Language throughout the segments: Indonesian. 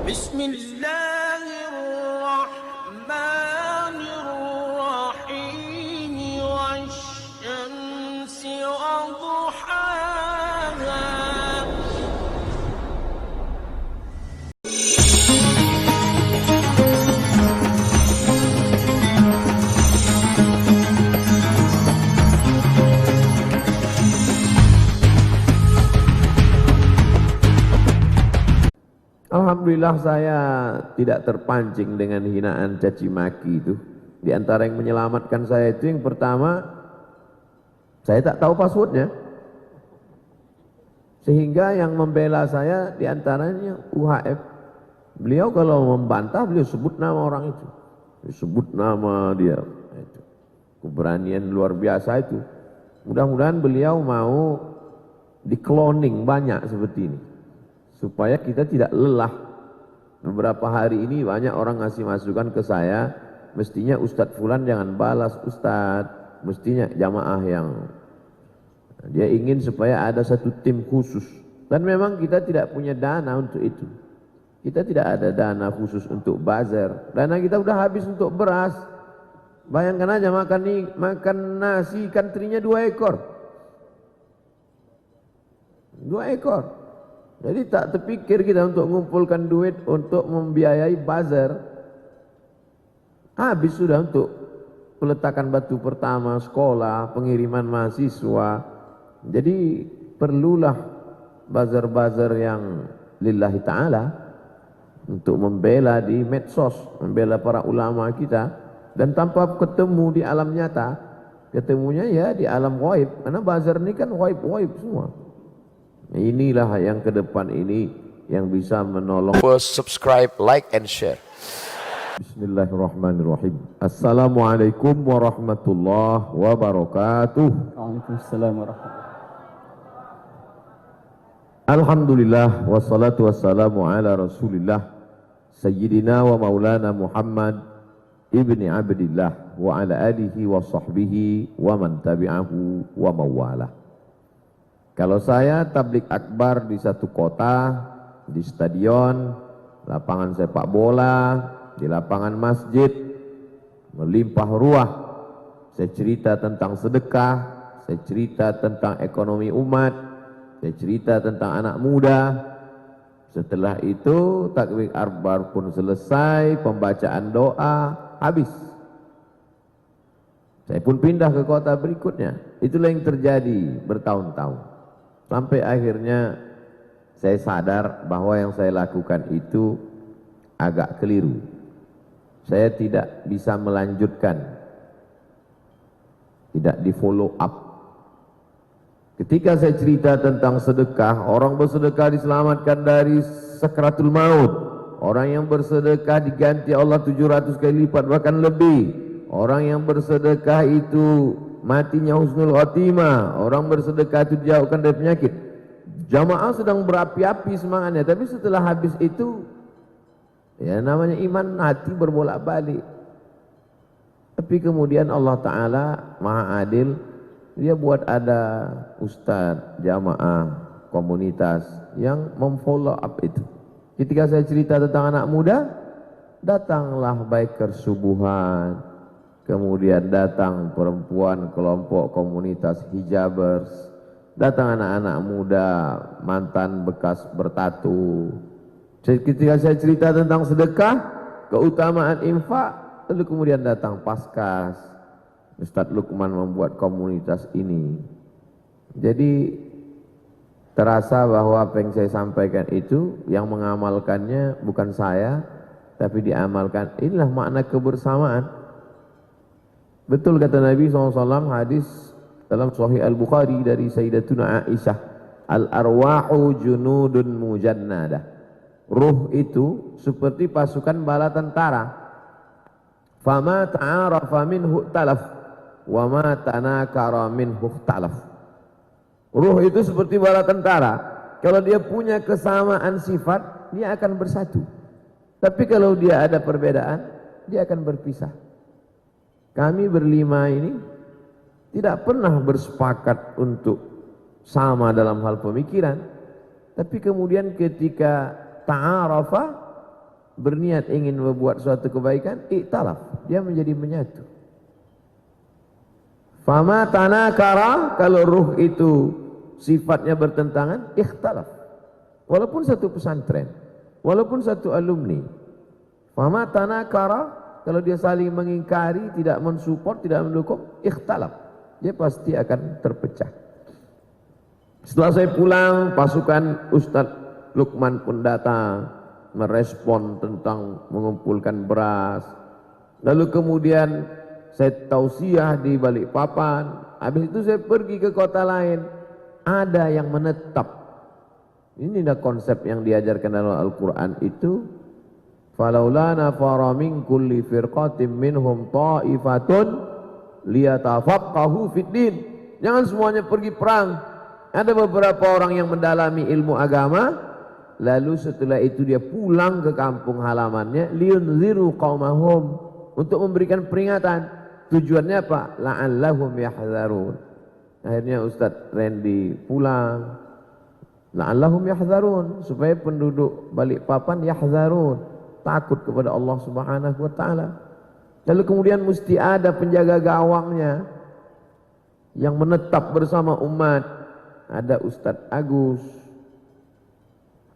بسم الله الرحمن الرحيم والشمس وضحاها. Alhamdulillah saya tidak terpancing dengan hinaan caci maki itu. Di antara yang menyelamatkan saya itu yang pertama, saya tak tahu passwordnya. Sehingga yang membela saya di antaranya UHF. Beliau kalau membantah, beliau sebut nama orang itu. Sebut nama dia. Itu. Keberanian luar biasa itu. Mudah-mudahan beliau mau di-cloning banyak seperti ini. Supaya kita tidak lelah. Beberapa hari ini banyak orang ngasih masukan ke saya, mestinya Ustadz Fulan jangan balas Ustadz, mestinya jamaah yang dia ingin supaya ada satu tim khusus. Dan memang kita tidak punya dana untuk itu. Kita tidak ada dana khusus untuk buzzer. Dana kita udah habis untuk beras. Bayangkan aja makan nasi ikan terinya 2 ekor. 2 ekor. Jadi tak terpikir kita untuk mengumpulkan duit untuk membiayai buzzer. Habis sudah untuk peletakan batu pertama, sekolah, pengiriman mahasiswa. Jadi perlulah buzzer-buzzer yang lillahi ta'ala untuk membela di medsos, membela para ulama kita. Dan tanpa ketemu di alam nyata, ketemunya ya di alam ghaib. Karena buzzer ini kan ghaib-ghaib semua. Inilah yang ke depan ini yang bisa menolong. Subscribe, like, and share. Bismillahirrahmanirrahim. Assalamualaikum warahmatullahi wabarakatuh. Waalaikumsalam warahmatullahi. Alhamdulillah wassalatu wassalamu ala Rasulillah Sayyidina wa Maulana Muhammad ibni Abdillah wa ala alihi wa sahbihi wa man tabi'ahu wa mawalah. Kalau saya tablik akbar di satu kota, di stadion, lapangan sepak bola, di lapangan masjid, melimpah ruah. Saya cerita tentang sedekah, saya cerita tentang ekonomi umat, saya cerita tentang anak muda. Setelah itu takbir akbar pun selesai, pembacaan doa, habis. Saya pun pindah ke kota berikutnya. Itulah yang terjadi bertahun-tahun. Sampai akhirnya saya sadar bahwa yang saya lakukan itu agak keliru. Saya tidak bisa melanjutkan, tidak di follow up. Ketika saya cerita tentang sedekah, orang bersedekah diselamatkan dari sakratul maut. Orang yang bersedekah diganti Allah 700 kali lipat bahkan lebih. Orang yang bersedekah itu matinya husnul khotimah. Orang bersedekah itu dijauhkan dari penyakit. Jamaah sedang berapi-api semangatnya, tapi setelah habis itu ya namanya iman hati berbolak-balik. Tapi kemudian Allah Ta'ala Maha Adil, dia buat ada ustadz, jamaah, komunitas yang memfollow up itu. Ketika saya cerita tentang anak muda, datanglah biker subuhan. Kemudian datang perempuan kelompok komunitas hijabers, datang anak-anak muda mantan bekas bertatu. Ketika saya cerita tentang sedekah, keutamaan infak, lalu kemudian datang Paskas, Ustadz Lukman membuat komunitas ini. Jadi terasa bahwa apa yang saya sampaikan itu yang mengamalkannya bukan saya, tapi diamalkan. Inilah makna kebersamaan. Betul kata Nabi SAW, hadis dalam Sahih Al-Bukhari dari Sayyidatuna Aisyah, al-arwahu junudun mujannadah. Ruh itu seperti pasukan bala tentara. Fama ta'arafa minhu talaf, wa ma tanakara minhu talaf. Ruh itu seperti bala tentara. Kalau dia punya kesamaan sifat, dia akan bersatu. Tapi kalau dia ada perbedaan, dia akan berpisah. Kami berlima ini tidak pernah bersepakat untuk sama dalam hal pemikiran, tapi kemudian ketika ta'arafa, berniat ingin membuat suatu kebaikan, iktalaf, dia menjadi menyatu. Fama tanakara, kalau ruh itu sifatnya bertentangan, ikhtalaf. Walaupun satu pesantren, walaupun satu alumni. Fama tanakara, kalau dia saling mengingkari, tidak mensupport, tidak mendukung, ikhtalaf. Dia pasti akan terpecah. Setelah saya pulang, pasukan Ustadz Lukman pun datang merespon tentang mengumpulkan beras. Lalu kemudian saya tausiah di Balikpapan. Habis itu saya pergi ke kota lain. Ada yang menetap. Ini dah konsep yang diajarkan dalam Al-Quran itu. Falaula nafara min kulli firqatin minhum ta'ifatun liyatafaqahu fid din. Jangan semuanya pergi perang. Ada beberapa orang yang mendalami ilmu agama, lalu setelah itu dia pulang ke kampung halamannya, liyunziru qaumahum, untuk memberikan peringatan. Tujuannya apa? La'allahum yahzarun. Akhirnya Ustadz Randy pulang. La'allahum yahzarun, supaya penduduk Balikpapan yahzarun, takut kepada Allah Subhanahu wa taala. Lalu kemudian mesti ada penjaga gawangnya yang menetap bersama umat. Ada Ustadz Agus.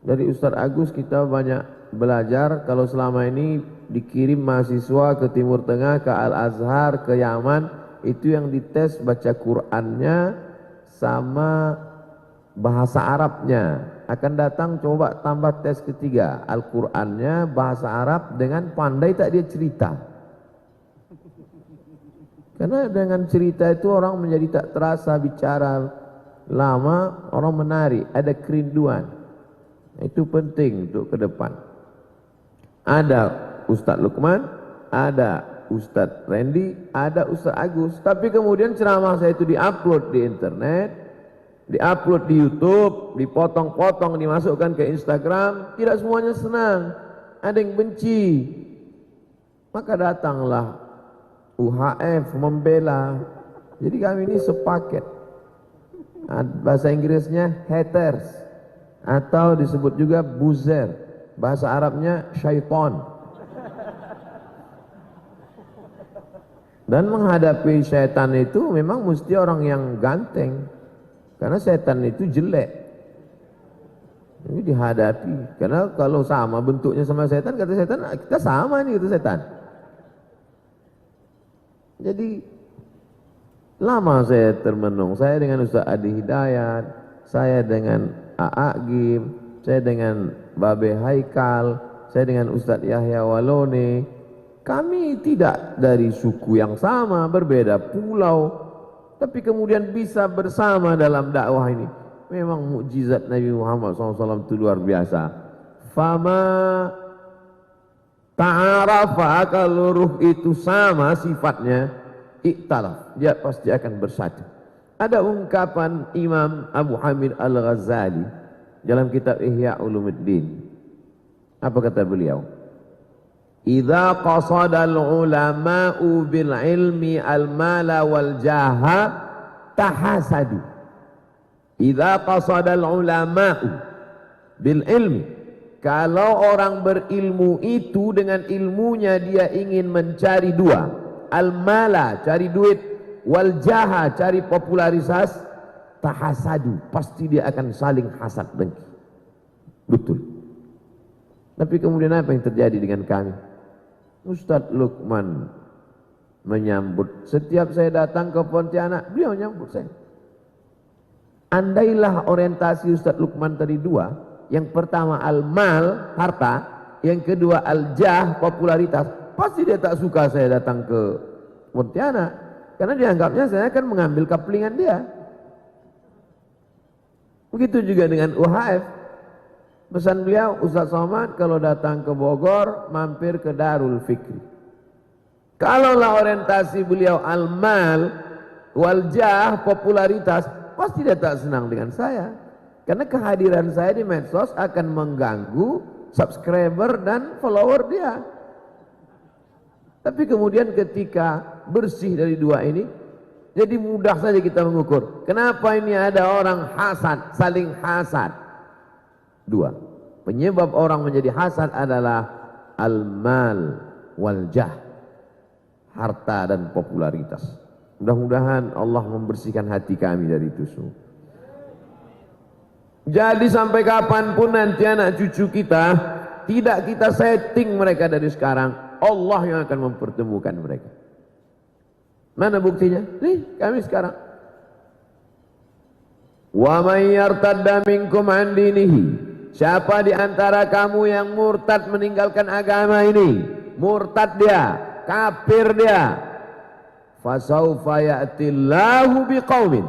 Dari Ustadz Agus kita banyak belajar. Kalau selama ini dikirim mahasiswa ke Timur Tengah, ke Al-Azhar, ke Yaman, itu yang dites baca Qur'annya sama bahasa Arabnya. Akan datang coba tambah tes ketiga, Al-Qur'annya bahasa Arab dengan pandai tak dia cerita. Karena dengan cerita itu orang menjadi tak terasa bicara lama, orang menarik, ada kerinduan. Itu penting untuk ke depan. Ada Ustadz Lukman, ada Ustadz Randy, ada Ustadz Agus. Tapi kemudian ceramah saya itu diupload di internet, diupload di YouTube, dipotong-potong, dimasukkan ke Instagram. Tidak semuanya senang, ada yang benci. Maka datanglah UHF membela. Jadi kami ini sepaket. Bahasa Inggrisnya haters, atau disebut juga buzzer. Bahasa Arabnya syaitan. Dan menghadapi syaitan itu memang mesti orang yang ganteng. Karena syaitan itu jelek. Ini dihadapi. Karena kalau sama bentuknya sama syaitan, kata syaitan, kita sama nih, kata syaitan. Jadi lama saya termenung. Saya dengan Ustaz Adi Hidayat, saya dengan A.A. Gim, saya dengan Babe Haikal, saya dengan Ustaz Yahya Walone. Kami tidak dari suku yang sama, berbeda pulau, tapi kemudian bisa bersama dalam dakwah ini. Memang mukjizat Nabi Muhammad SAW itu luar biasa. Fama ta'arafa, kalau ruh itu sama sifatnya, iktalaf, dia pasti akan bersatu. Ada ungkapan Imam Abu Hamid Al-Ghazali dalam kitab Ihya Ulumuddin. Apa kata beliau? Idza qasada al-ulama'u bil ilmi al-mala wal jaha tahasadu. Idza qasada al-ulama'u bil ilmi, kalau orang berilmu itu dengan ilmunya dia ingin mencari dua, al-mala cari duit, wal jaha cari popularitas, tahasadu pasti dia akan saling hasad dengki. Betul. Tapi kemudian apa yang terjadi dengan kami? Ustadz Lukman menyambut. Setiap saya datang ke Pontianak, beliau menyambut saya. Andailah orientasi Ustadz Lukman tadi dua, yang pertama al-mal, harta, yang kedua al-jah, popularitas, pasti dia tak suka saya datang ke Pontianak, karena dianggapnya saya akan mengambil kaplingan dia. Begitu juga dengan UHF. Pesan beliau, Ustaz Somad kalau datang ke Bogor mampir ke Darul Fikri. Kalaulah orientasi beliau al-mal, wal-jah, popularitas, pasti dia tak senang dengan saya. Karena kehadiran saya di medsos akan mengganggu subscriber dan follower dia. Tapi kemudian ketika bersih dari dua ini, jadi mudah saja kita mengukur. Kenapa ini ada orang hasad, saling hasad? Dua, penyebab orang menjadi hasad adalah al-mal wal jah, harta dan popularitas. Mudah-mudahan Allah membersihkan hati kami dari itu semua. Jadi sampai kapanpun nanti anak cucu kita, tidak kita setting mereka dari sekarang, Allah yang akan mempertemukan mereka. Mana buktinya? Nih, kami sekarang. Wa may yartadda minkum an dinihi. Siapa di antara kamu yang murtad meninggalkan agama ini? Murtad dia, kafir dia. Fasaufa ya'tillahu biqaumin.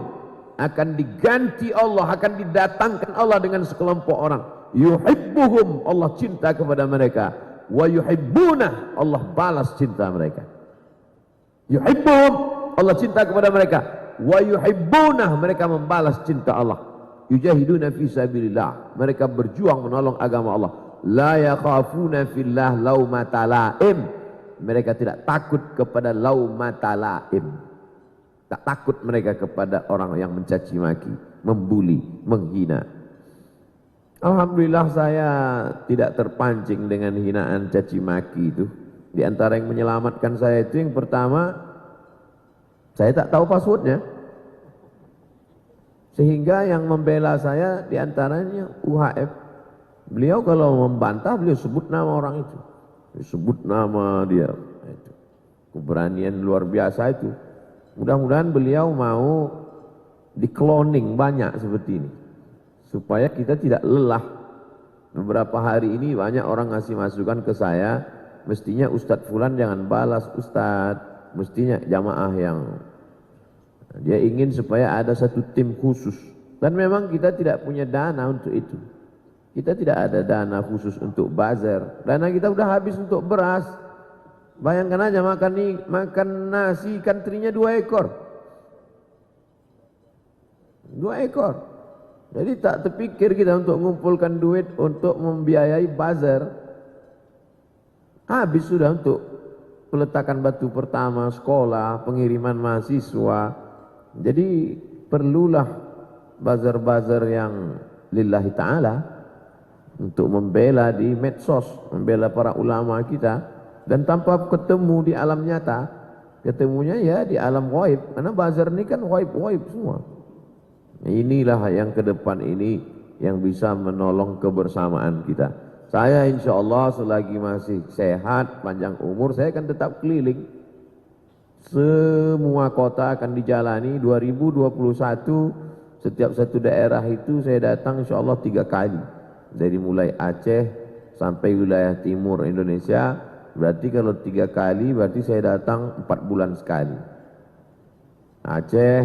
Akan diganti Allah, akan didatangkan Allah dengan sekelompok orang. Yuhibbuhum, Allah cinta kepada mereka. Wa yuhibbunah, Allah balas cinta mereka. Yuhibbuhum, Allah cinta kepada mereka. Wa yuhibbunah, mereka membalas cinta Allah. Yujahiduna fi sabilillah, mereka berjuang menolong agama Allah. La yakhafuna fillah laumata laim, mereka tidak takut kepada laumata laim. Tak takut mereka kepada orang yang mencaci maki, membuli, menghina. Alhamdulillah saya tidak terpancing dengan hinaan caci maki itu. Di antara yang menyelamatkan saya itu, yang pertama, saya tak tahu passwordnya. Sehingga yang membela saya di antaranya UHF. Beliau kalau membantah, beliau sebut nama orang itu. Sebut nama dia. Itu. Keberanian luar biasa itu. Mudah-mudahan beliau mau di-cloning banyak seperti ini. Supaya kita tidak lelah. Beberapa hari ini banyak orang ngasih masukan ke saya, mestinya Ustadz Fulan jangan balas Ustadz, mestinya jamaah yang dia ingin supaya ada satu tim khusus. Dan memang kita tidak punya dana untuk itu. Kita tidak ada dana khusus untuk buzzer. Dana kita udah habis untuk beras. Bayangkan aja makan nasi ikan terinya 2 ekor. 2 ekor. Jadi tak terpikir kita untuk mengumpulkan duit untuk membiayai buzzer. Habis sudah untuk peletakan batu pertama, sekolah, pengiriman mahasiswa. Jadi perlulah buzzer-buzzer yang lillahi ta'ala untuk membela di medsos, membela para ulama kita. Dan tanpa ketemu di alam nyata, ketemunya ya di alam ghaib. Karena buzzer ini kan ghaib-ghaib semua. Inilah yang ke depan ini yang bisa menolong kebersamaan kita. Saya insya Allah selagi masih sehat, panjang umur, saya akan tetap keliling. Semua kota akan dijalani. 2021 setiap satu daerah itu saya datang insya Allah 3 kali. Dari mulai Aceh sampai wilayah timur Indonesia. Berarti kalau 3 kali berarti saya datang 4 bulan sekali. Aceh,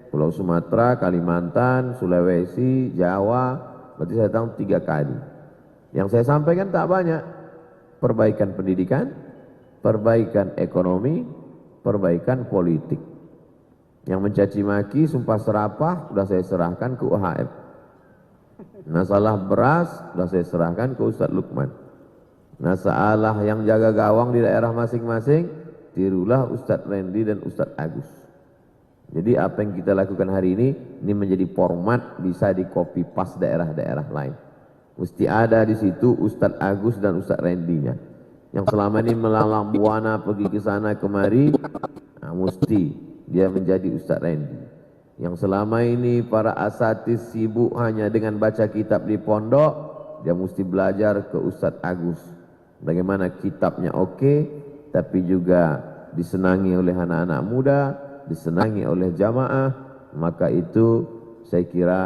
Pulau Sumatera, Kalimantan, Sulawesi, Jawa, berarti saya datang 3 kali. Yang saya sampaikan tak banyak. Perbaikan pendidikan, perbaikan ekonomi, perbaikan politik. Yang mencaci maki, sumpah serapah, sudah saya serahkan ke UHF. Masalah beras, sudah saya serahkan ke Ustadz Lukman. Masalah yang jaga gawang di daerah masing-masing, tirulah Ustadz Randy dan Ustadz Agus. Jadi apa yang kita lakukan hari ini menjadi format bisa di copy paste daerah-daerah lain. Mesti ada di situ Ustadz Agus dan Ustadz Randy-nya. Yang selama ini melalang buana pergi ke sana kemari, nah, mesti dia menjadi Ustadz Randy. Yang selama ini para asatis sibuk hanya dengan baca kitab di pondok, dia mesti belajar ke Ustadz Agus. Bagaimana kitabnya oke, tapi juga disenangi oleh anak-anak muda, disenangi oleh jamaah, maka itu saya kira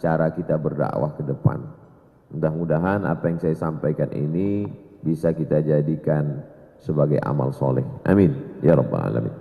cara kita berdakwah ke depan. Mudah-mudahan apa yang saya sampaikan ini bisa kita jadikan sebagai amal soleh. Amin ya rabbal alamin.